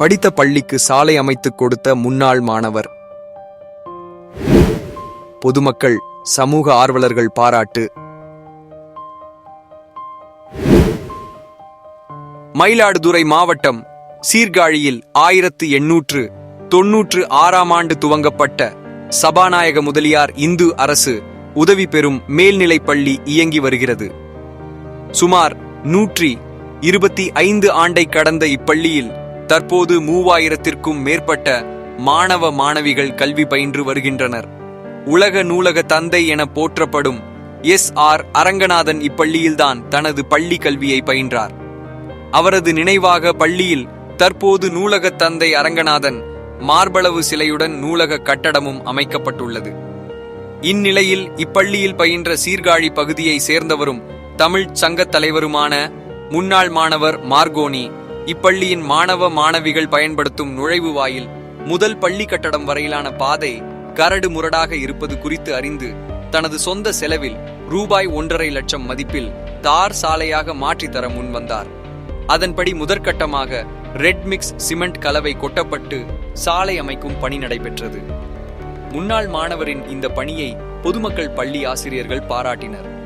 படித்த பள்ளிக்கு சாலை அமைத்துக் கொடுத்த முன்னாள் மாணவர். பொதுமக்கள், சமூக ஆர்வலர்கள் பாராட்டு. மயிலாடுதுறை மாவட்டம் சீர்காழியில் 1896ஆம் ஆண்டு துவங்கப்பட்ட சபாநாயக முதலியார் இந்து அரசு உதவி பெறும் மேல்நிலைப் பள்ளி இயங்கி வருகிறது. சுமார் 125 ஆண்டை கடந்த இப்பள்ளியில் தற்போது 3000த்திற்கும் மேற்பட்ட மாணவ மாணவிகள் கல்வி பயின்று வருகின்றனர். உலக நூலக தந்தை என போற்றப்படும் எஸ்.ஆர். அரங்கநாதன் இப்பள்ளியில்தான் தனது பள்ளி கல்வியை பயின்றார். அவரது நினைவாக பள்ளியில் தற்போது நூலக தந்தை அரங்கநாதன் மார்பளவு சிலையுடன் நூலக கட்டடமும் அமைக்கப்பட்டுள்ளது. இந்நிலையில் இப்பள்ளியில் பயின்ற சீர்காழி பகுதியை சேர்ந்தவரும் தமிழ் சங்க தலைவருமான முன்னாள் மாணவர் மார்கோனி இப்பள்ளியின் மாணவ மாணவிகள் பயன்படுத்தும் நுழைவு வாயில் முதல் பள்ளி கட்டடம் வரையிலான பாதை கரடு முரடாக இருப்பது குறித்து அறிந்து தனது சொந்த செலவில் ரூபாய் 1.5 லட்சம் மதிப்பில் தார் சாலையாக மாற்றித்தர முன்வந்தார். அதன்படி முதற்கட்டமாக ரெட் மிக்ஸ் சிமெண்ட் கலவை கொட்டப்பட்டு சாலை அமைக்கும் பணி நடைபெற்றது. முன்னாள் மாணவரின் இந்த பணியை பொதுமக்கள், பள்ளி ஆசிரியர்கள் பாராட்டினர்.